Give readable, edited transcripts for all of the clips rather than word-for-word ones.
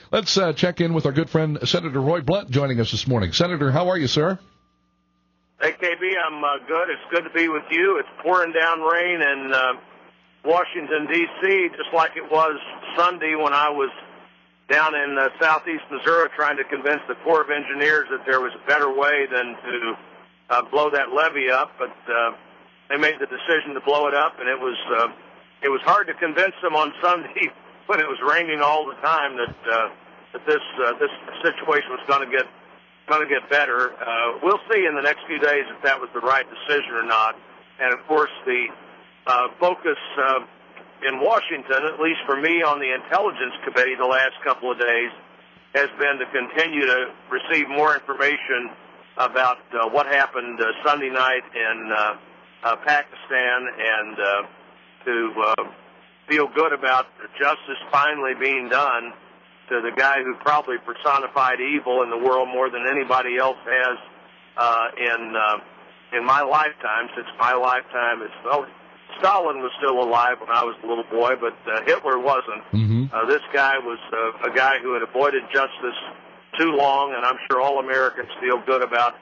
Let's check in with our good friend Senator Roy Blunt joining us this morning. Senator, how are you, sir? Hey, KB, I'm good. It's good to be with you. It's pouring down rain in Washington, D.C., just like it was Sunday when I was down in southeast Missouri trying to convince the Corps of Engineers that there was a better way than to blow that levee up. But they made the decision to blow it up, and it was hard to convince them on Sunday when it was raining all the time that this situation was going to get better. We'll see in the next few days if that was the right decision or not. And of course, the focus in Washington, at least for me on the Intelligence Committee the last couple of days, has been to continue to receive more information about what happened Sunday night in Pakistan, and to feel good about justice finally being done to the guy who probably personified evil in the world more than anybody else has in my lifetime. Since my lifetime is Stalin was still alive when I was a little boy, but Hitler wasn't. Mm-hmm. This guy was a guy who had avoided justice too long, and I'm sure all Americans feel good about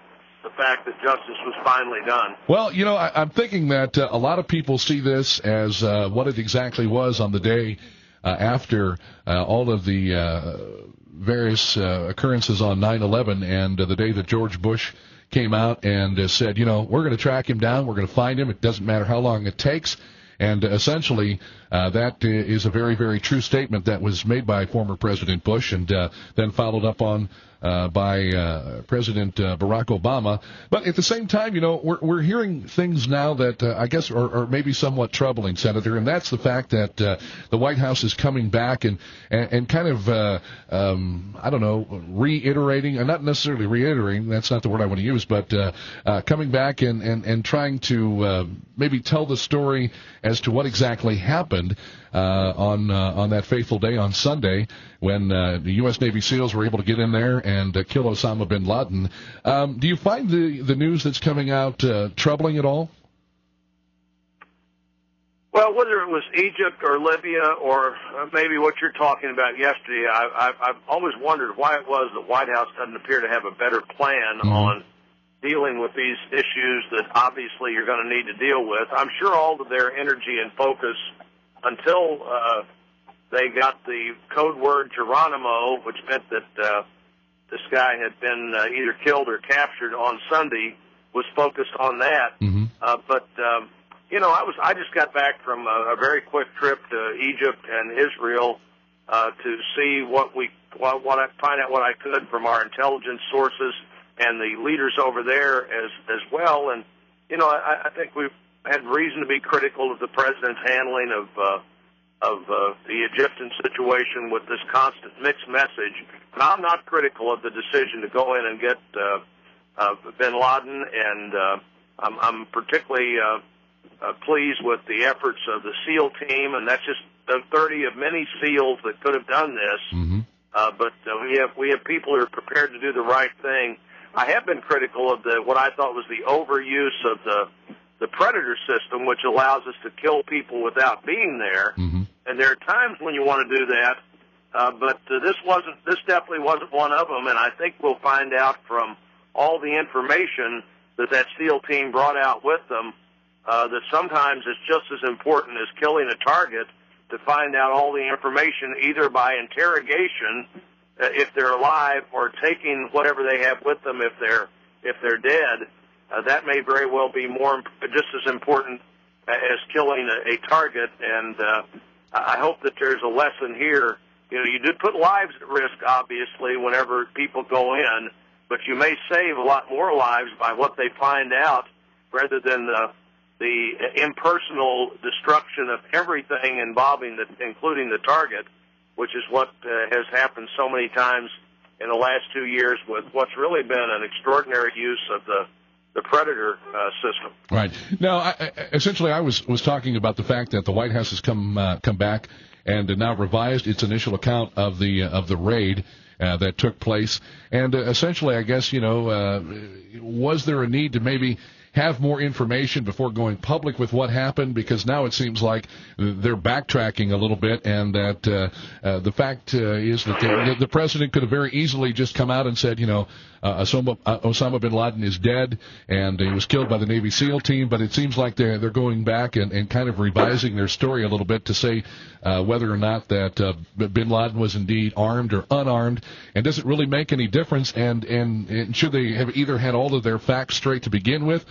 the fact that justice was finally done. Well, you know, I'm thinking that a lot of people see this as what it exactly was on the day after all of the various occurrences on 9/11, and the day that George Bush came out and said, you know, we're going to track him down, we're going to find him, it doesn't matter how long it takes. And essentially, that is a very, very true statement that was made by former President Bush and then followed up on by President Barack Obama. But at the same time, you know, we're hearing things now that I guess are maybe somewhat troubling, Senator, and that's the fact that the White House is coming back and kind of, I don't know, reiterating, not necessarily reiterating, that's not the word I want to use, but coming back and trying to maybe tell the story as to what exactly happened on that fateful day on Sunday when the U.S. Navy SEALs were able to get in there and kill Osama bin Laden. Do you find the news that's coming out troubling at all? Well, whether it was Egypt or Libya or maybe what you're talking about yesterday, I've always wondered why it was the White House doesn't appear to have a better plan on dealing with these issues that obviously you're going to need to deal with. I'm sure all of their energy and focus until they got the code word Geronimo, which meant that this guy had been either killed or captured on Sunday, was focused on that. Mm-hmm. But you know, I just got back from a very quick trip to Egypt and Israel to see find out what I could from our intelligence sources and the leaders over there as well. And you know, I think we've had reason to be critical of the president's handling of the Egyptian situation with this constant mixed message. But I'm not critical of the decision to go in and get bin Laden, and I'm particularly pleased with the efforts of the SEAL team, and that's just 30 of many SEALs that could have done this. Mm-hmm. But we have people who are prepared to do the right thing. I have been critical of what I thought was the overuse of the Predator system, which allows us to kill people without being there. Mm-hmm. And there are times when you want to do that, but this definitely wasn't one of them. And I think we'll find out from all the information that SEAL team brought out with them that sometimes it's just as important as killing a target to find out all the information, either by interrogation if they're alive, or taking whatever they have with them if they're dead. That may very well be just as important as killing a target. And I hope that there's a lesson here. You know, you do put lives at risk, obviously, whenever people go in, but you may save a lot more lives by what they find out rather than the impersonal destruction of everything including the target, which is what has happened so many times in the last 2 years with what's really been an extraordinary use of the Predator system. Right. Now, essentially, I was talking about the fact that the White House has come back and now revised its initial account of the raid that took place. And essentially, I guess, you know, was there a need to maybe have more information before going public with what happened? Because now it seems like they're backtracking a little bit, and that the fact is that the president could have very easily just come out and said, Osama bin Laden is dead, and he was killed by the Navy SEAL team. But it seems like they're going back and kind of revising their story a little bit to say whether or not that bin Laden was indeed armed or unarmed, and does it really make any difference? And should they have either had all of their facts straight to begin with,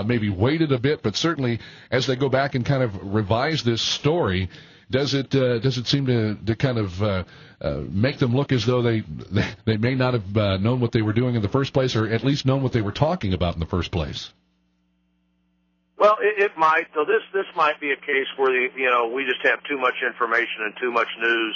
maybe waited a bit, but certainly as they go back and kind of revise this story, does it seem to kind of make them look as though they may not have known what they were doing in the first place, or at least known what they were talking about in the first place? Well, it might. So this might be a case where we just have too much information and too much news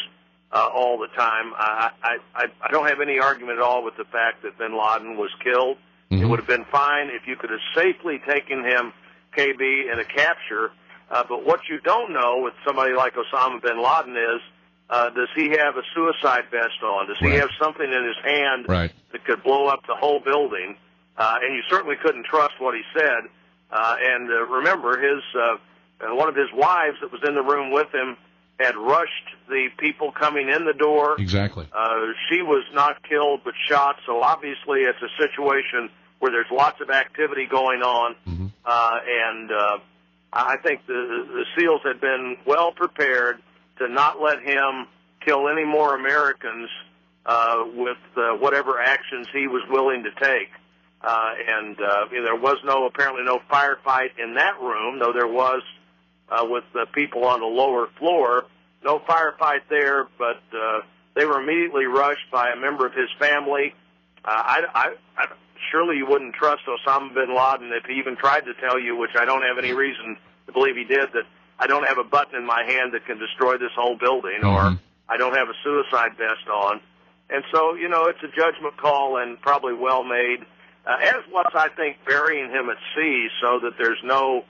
all the time. I don't have any argument at all with the fact that bin Laden was killed. Mm-hmm. It would have been fine if you could have safely taken him, KB, in a capture. But what you don't know with somebody like Osama bin Laden is, does he have a suicide vest on? Does he have something in his hand that could blow up the whole building? And you certainly couldn't trust what he said. And remember, one of his wives that was in the room with him had rushed the people coming in the door. Exactly. She was not killed but shot, so obviously it's a situation where there's lots of activity going on. Mm-hmm. And I think the SEALs had been well prepared to not let him kill any more Americans with whatever actions he was willing to take. There was apparently no firefight in that room, though there was with the people on the lower floor. No firefight there, but they were immediately rushed by a member of his family. Surely you wouldn't trust Osama bin Laden if he even tried to tell you, which I don't have any reason to believe he did, that I don't have a button in my hand that can destroy this whole building, or I don't have a suicide vest on. And so, it's a judgment call and probably well made. As was, I think, burying him at sea so that there's no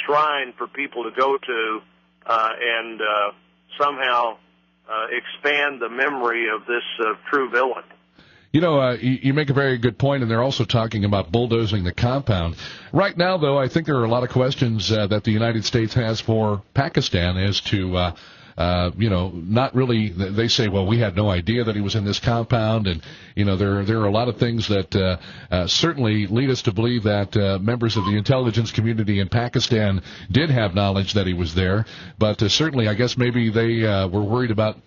shrine for people to go to and somehow expand the memory of this true villain. You make a very good point, and they're also talking about bulldozing the compound. Right now, though, I think there are a lot of questions that the United States has for Pakistan as to not really, they say, well, we had no idea that he was in this compound, and, there are a lot of things that certainly lead us to believe that members of the intelligence community in Pakistan did have knowledge that he was there, but certainly I guess maybe they were worried about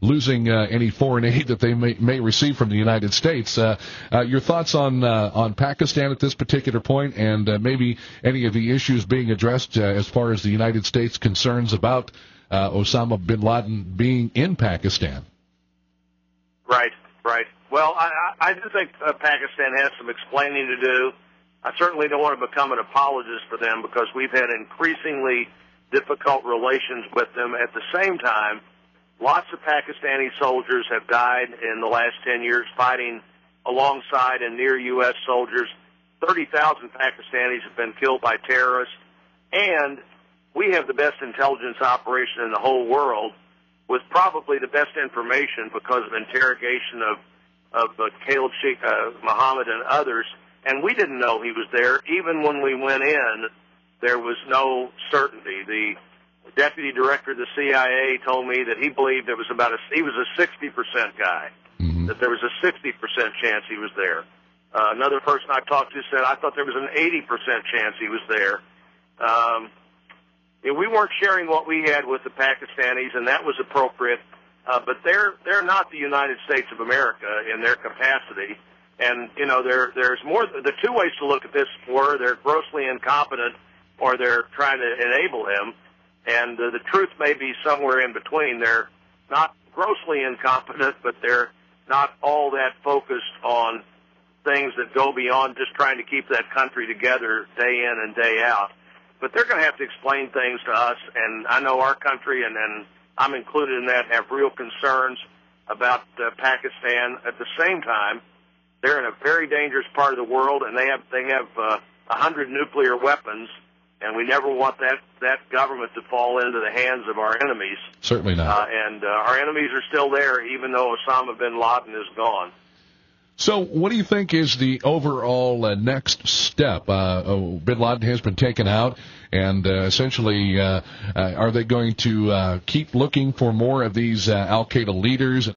losing any foreign aid that they may receive from the United States. Your thoughts on Pakistan at this particular point, and maybe any of the issues being addressed as far as the United States concerns about Osama bin Laden being in Pakistan? Right. Well, I do think Pakistan has some explaining to do. I certainly don't want to become an apologist for them because we've had increasingly difficult relations with them. At the same time, lots of Pakistani soldiers have died in the last 10 years fighting alongside and near U.S. soldiers. 30,000 Pakistanis have been killed by terrorists, and we have the best intelligence operation in the whole world with probably the best information because of interrogation of Khalid Sheikh Mohammed and others, and we didn't know he was there. Even when we went in, there was no certainty. The deputy director of the CIA told me that he believed it was he was a 60% guy, that there was a 60% chance he was there. Another person I talked to said, I thought there was an 80% chance he was there. We weren't sharing what we had with the Pakistanis, and that was appropriate, but they're not the United States of America in their capacity. And, there's more. The two ways to look at this were they're grossly incompetent or they're trying to enable him. And the truth may be somewhere in between. They're not grossly incompetent, but they're not all that focused on things that go beyond just trying to keep that country together day in and day out. But they're going to have to explain things to us, and I know our country, and I'm included in that, have real concerns about Pakistan. At the same time, they're in a very dangerous part of the world, and they have 100 nuclear weapons. And we never want that government to fall into the hands of our enemies. Certainly not. And our enemies are still there, even though Osama bin Laden is gone. So what do you think is the overall next step? Bin Laden has been taken out, and essentially are they going to keep looking for more of these al-Qaeda leaders?